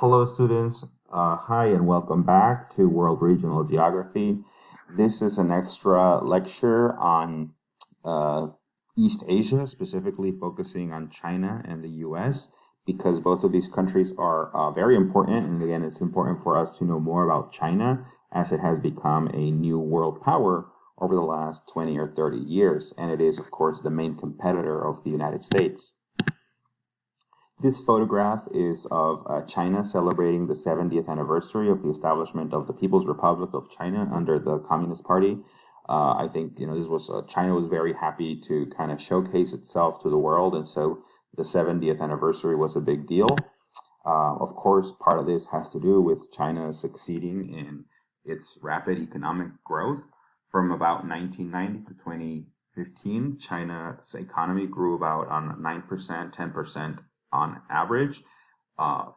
Hello, students. Hi, and welcome back to World Regional Geography. This is an extra lecture on uh, East Asia, specifically focusing on China and the US, because both of these countries are very important. And again, it's important for us to know more about China as it has become a new world power over the last 20 or 30 years. And it is, of course, the main competitor of the United States. This photograph is of China celebrating the 70th anniversary of the establishment of the People's Republic of China under the Communist Party. I think this was China was very happy to kind of showcase itself to the world, and so the 70th anniversary was a big deal. Of course, part of this has to do with China succeeding in its rapid economic growth. From about 1990 to 2015, China's economy grew about on 9%, 10% on average.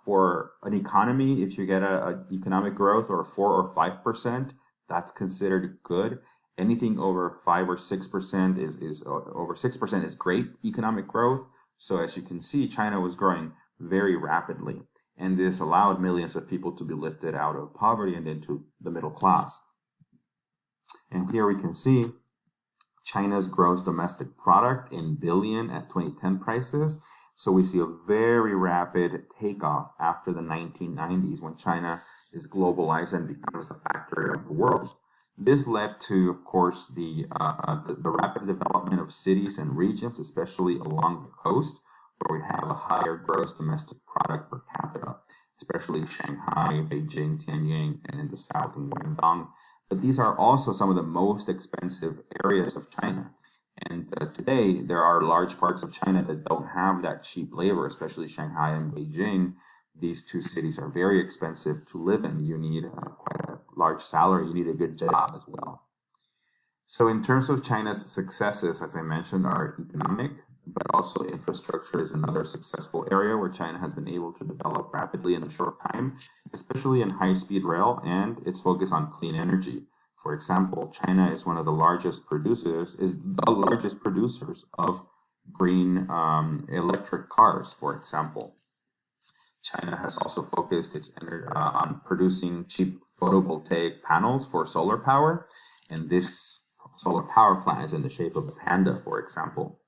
For an economy, if you get a economic growth or 4 or 5%, that's considered good. Anything over 5 or 6% is over 6% is great economic growth. So as you can see, China was growing very rapidly, and this allowed millions of people to be lifted out of poverty and into the middle class. And here we can see China's gross domestic product in billion at 2010 prices. So we see a very rapid takeoff after the 1990s when China is globalized and becomes a factor of the world. This led to, of course, the rapid development of cities and regions, especially along the coast, where we have a higher gross domestic product per capita, especially Shanghai, Beijing, Tianjin, and in the south in Guangdong. But these are also some of the most expensive areas of China. And today, there are large parts of China that don't have that cheap labor, especially Shanghai and Beijing. These two cities are very expensive to live in. You need quite a large salary. You need a good job as well. So in terms of China's successes, as I mentioned, are economic, but also infrastructure is another successful area where China has been able to develop rapidly in a short time, especially in high-speed rail and its focus on clean energy. For example, China is one of the largest producers, of green electric cars, for example. China has also focused its energy on producing cheap photovoltaic panels for solar power, and this solar power plant is in the shape of a panda, for example.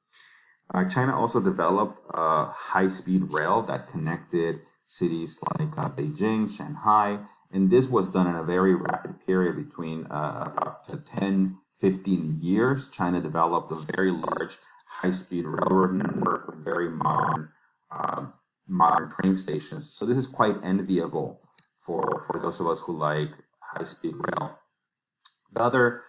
China also developed a high-speed rail that connected cities like Beijing, Shanghai, and this was done in a very rapid period between about 10, 15 years. China developed a very large high-speed railroad network with very modern train stations. So this is quite enviable for those of us who like high-speed rail. The other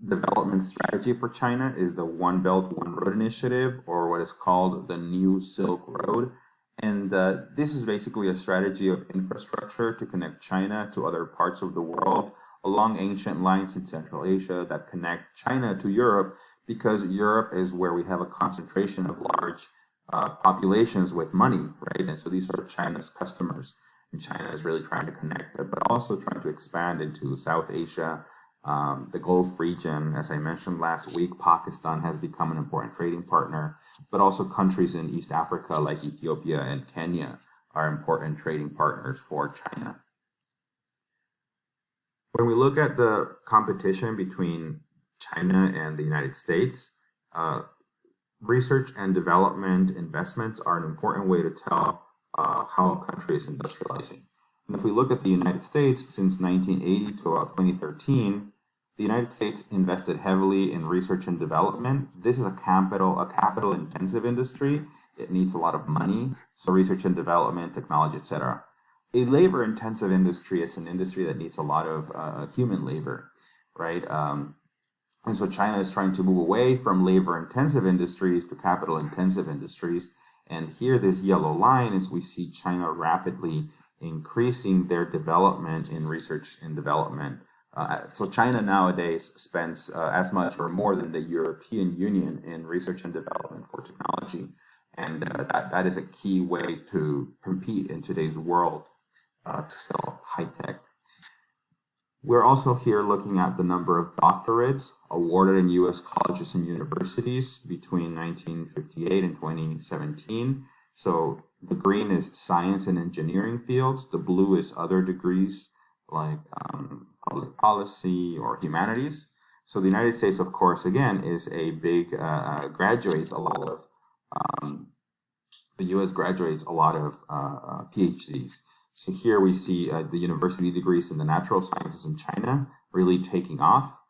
development strategy for China is the One Belt, One Road initiative, or what is called the New Silk Road. And this is basically a strategy of infrastructure to connect China to other parts of the world along ancient lines in Central Asia that connect China to Europe, because Europe is where we have a concentration of large populations with money, right? And so these are China's customers. And China is really trying to connect it, but also trying to expand into South Asia, the Gulf region. As I mentioned last week, Pakistan has become an important trading partner, but also countries in East Africa like Ethiopia and Kenya are important trading partners for China. When we look at the competition between China and the United States, research and development investments are an important way to tell how a country is industrializing. And if we look at the United States, since 1980 to about 2013, the United States invested heavily in research and development. This is a capital-intensive industry. It needs a lot of money, so research and development, technology, etc. A labor-intensive industry is an industry that needs a lot of human labor, right? And so China is trying to move away from labor-intensive industries to capital-intensive industries. And here, this yellow line is we see China rapidly increasing their development in research and development. So China nowadays spends as much or more than the European Union in research and development for technology. And that is a key way to compete in today's world to sell high tech. We're also here looking at the number of doctorates awarded in U.S. colleges and universities between 1958 and 2017. So The green is science and engineering fields. The blue is other degrees like public policy or humanities. So the United States, of course, again, is a big, graduates a lot of, um, the U.S. graduates a lot of PhDs. So here we see the university degrees in the natural sciences in China really taking off.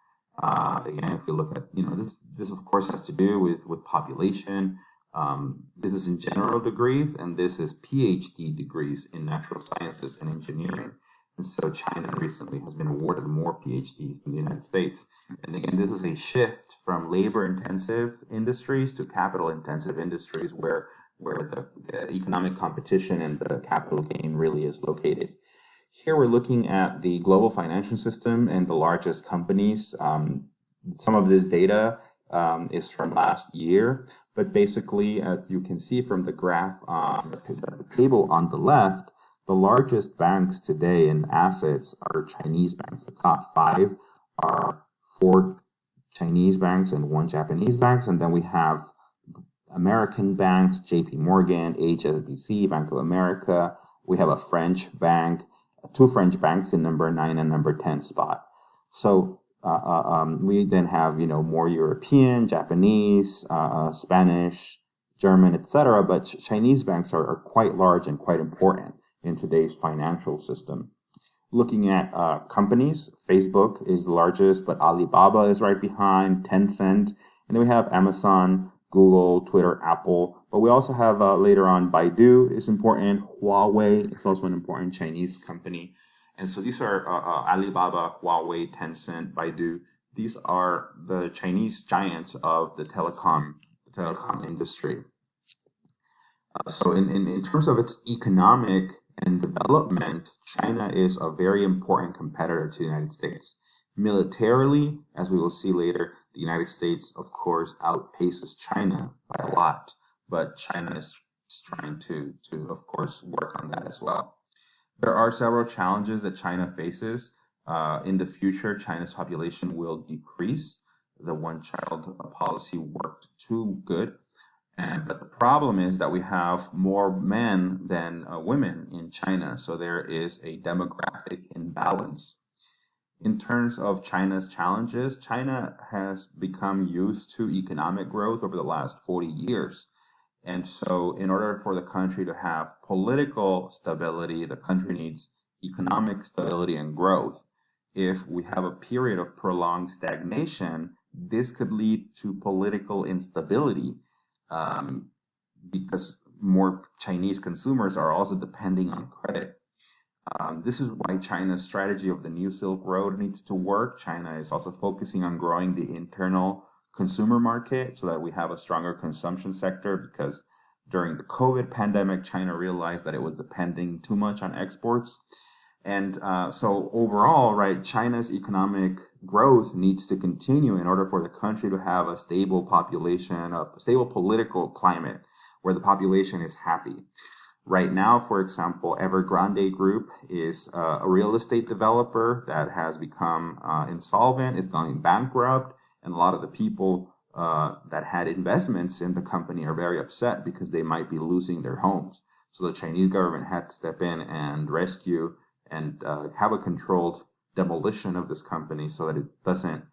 Again, if you look at, this of course has to do with population. This is in general degrees, and this is PhD degrees in natural sciences and engineering. And so China recently has been awarded more PhDs than the United States. And again, this is a shift from labor-intensive industries to capital-intensive industries where the economic competition and the capital gain really is located. Here we're looking at the global financial system and the largest companies. Some of this data is from last year, but basically, as you can see from the graph on the table on the left, the largest banks today in assets are Chinese banks. The top 5 are 4 Chinese banks and 1 Japanese banks, and then we have American banks, JP Morgan, HSBC, Bank of America. We have a French bank, 2 French banks in number 9 and number 10 spot. So we then have, more European, Japanese, Spanish, German, etc. But Chinese banks are quite large and quite important in today's financial system. Looking at companies, Facebook is the largest, but Alibaba is right behind, Tencent, and then we have Amazon, Google, Twitter, Apple, but we also have later on Baidu is important, Huawei is also an important Chinese company. And so these are Alibaba, Huawei, Tencent, Baidu. These are the Chinese giants of the telecom industry. So in terms of its economic and development, China is a very important competitor to the United States. Militarily, as we will see later, the United States, of course, outpaces China by a lot, but China is trying to of course, work on that as well. There are several challenges that China faces. In the future, China's population will decrease. The one-child policy worked too good. But the problem is that we have more men than women in China, so there is a demographic imbalance. In terms of China's challenges, China has become used to economic growth over the last 40 years. And so in order for the country to have political stability, the country needs economic stability and growth. If we have a period of prolonged stagnation, this could lead to political instability. Because more Chinese consumers are also depending on credit. This is why China's strategy of the New Silk Road needs to work. China is also focusing on growing the internal consumer market so that we have a stronger consumption sector, because during the COVID pandemic, China realized that it was depending too much on exports. And so overall, right, China's economic growth needs to continue in order for the country to have a stable population, a stable political climate where the population is happy. Right now, for example, Evergrande Group is a real estate developer that has become insolvent, is going bankrupt, and a lot of the people that had investments in the company are very upset because they might be losing their homes. So the Chinese government had to step in and rescue and have a controlled demolition of this company so that it doesn't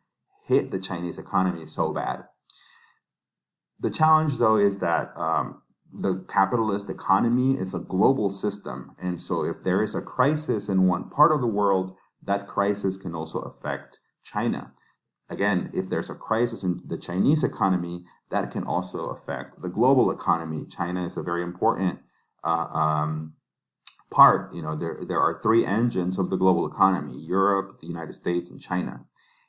hit the Chinese economy so bad. The challenge, though, is that the capitalist economy is a global system. And so if there is a crisis in one part of the world, that crisis can also affect China. Again, if there's a crisis in the Chinese economy, that can also affect the global economy. China is a very important part. There are 3 engines of the global economy: Europe, the United States, and China.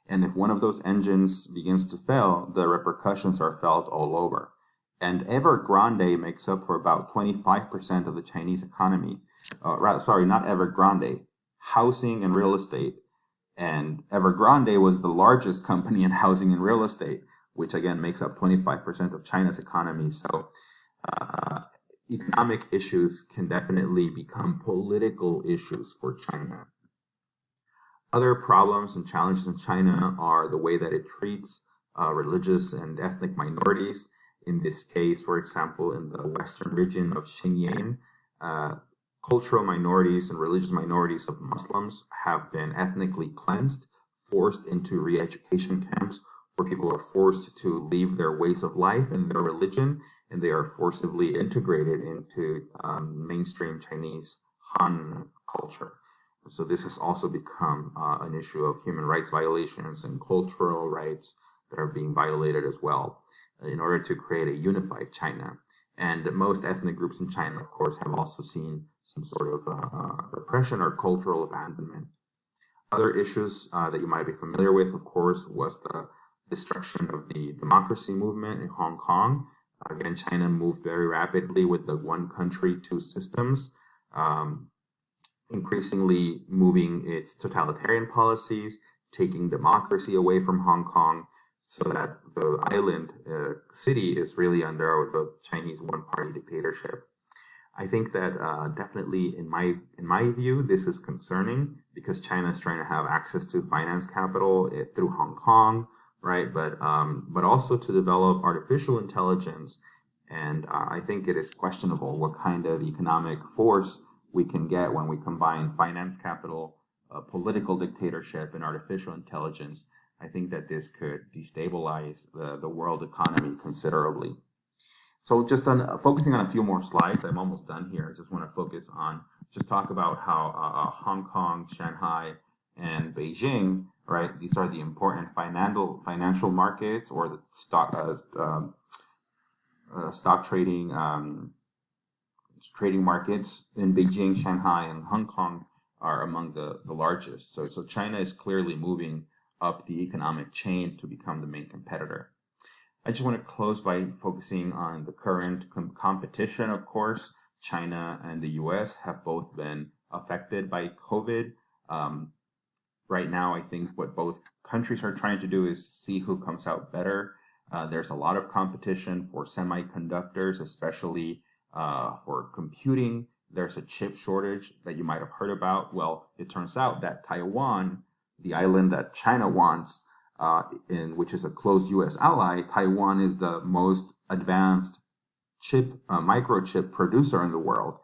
And if one of those engines begins to fail, the repercussions are felt all over. And Evergrande makes up for about 25% of the Chinese economy. Not Evergrande, housing and real estate. And Evergrande was the largest company in housing and real estate, which again makes up 25% of China's economy. So economic issues can definitely become political issues for China. Other problems and challenges in China are the way that it treats religious and ethnic minorities. In this case, for example, in the western region of Xinjiang, cultural minorities and religious minorities of Muslims have been ethnically cleansed, forced into re-education camps where people are forced to leave their ways of life and their religion, and they are forcibly integrated into mainstream Chinese Han culture. So this has also become an issue of human rights violations and cultural rights that are being violated as well in order to create a unified China. And most ethnic groups in China, of course, have also seen some sort of repression or cultural abandonment. Other issues that you might be familiar with, of course, was the destruction of the democracy movement in Hong Kong. Again, China moved very rapidly with the one country, two systems, increasingly moving its totalitarian policies, taking democracy away from Hong Kong, so that the island city is really under the Chinese one-party dictatorship. I think that definitely, in my view, this is concerning because China is trying to have access to finance capital through Hong Kong, right? But also to develop artificial intelligence, and I think it is questionable what kind of economic force we can get when we combine finance capital, political dictatorship, and artificial intelligence. I think that this could destabilize the world economy considerably. So just focusing on a few more slides, I'm almost done here. I just want to talk about how Hong Kong, Shanghai, and Beijing, right? These are the important financial markets or the stock trading markets in Beijing, Shanghai, and Hong Kong are among the largest. So China is clearly moving up the economic chain to become the main competitor. I just want to close by focusing on the current competition. Of course, China and the US have both been affected by COVID. Right now, I think what both countries are trying to do is see who comes out better. There's a lot of competition for semiconductors, especially for computing. There's a chip shortage that you might have heard about. Well, it turns out that Taiwan, the island that China wants, which is a close U.S. ally, Taiwan is the most advanced microchip producer in the world,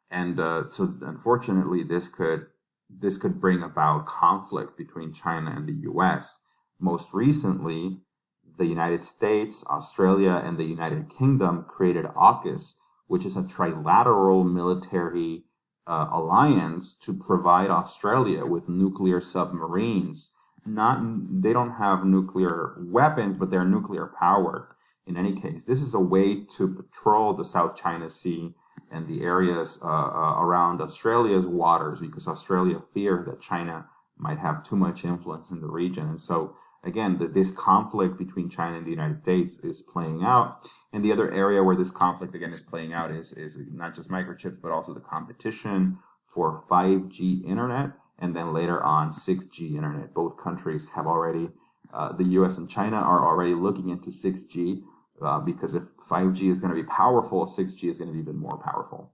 and so unfortunately, this could bring about conflict between China and the U.S. Most recently, the United States, Australia, and the United Kingdom created AUKUS, which is a trilateral military alliance to provide Australia with nuclear submarines. They don't have nuclear weapons, but they're nuclear powered. In any case, this is a way to patrol the South China Sea and the areas around Australia's waters, because Australia fears that China might have too much influence in the region. And so, again, this conflict between China and the United States is playing out. And the other area where this conflict, again, is playing out is not just microchips, but also the competition for 5G internet, and then later on 6G internet. Both countries have already, the US and China are already looking into 6G, because if 5G is going to be powerful, 6G is going to be even more powerful.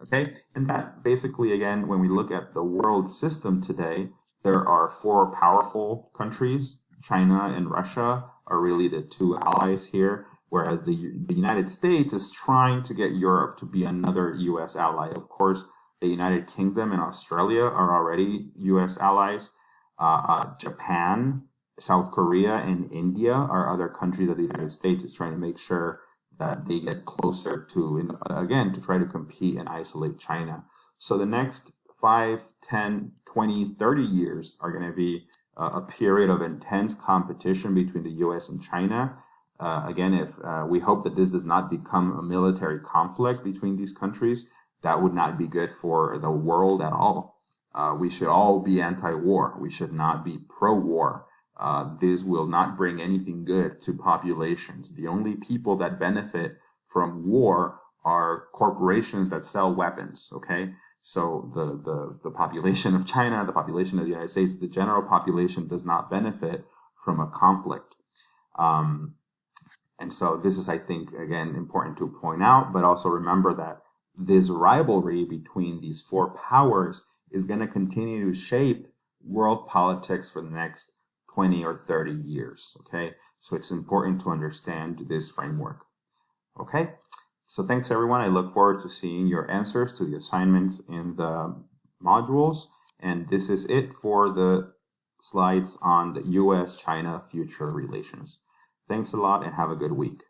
Okay, and that basically, again, when we look at the world system today, there are four powerful countries. China and Russia are really the two allies here, whereas the United States is trying to get Europe to be another U.S. ally. Of course, the United Kingdom and Australia are already U.S. allies. Japan, South Korea, and India are other countries that the United States is trying to make sure that they get closer to, again, to try to compete and isolate China. So the next 5, 10, 20, 30 years are going to be a period of intense competition between the U.S. and China. Again, if we hope that this does not become a military conflict between these countries, that would not be good for the world at all. We should all be anti-war. We should not be pro-war. This will not bring anything good to populations. The only people that benefit from war are corporations that sell weapons, okay? So the population of China, the population of the United States, the general population does not benefit from a conflict. And so this is, I think, again, important to point out, but also remember that this rivalry between these four powers is going to continue to shape world politics for the next 20 or 30 years, okay? So it's important to understand this framework. Okay, so thanks everyone. I look forward to seeing your answers to the assignments in the modules. And this is it for the slides on the US-China future relations. Thanks a lot and have a good week.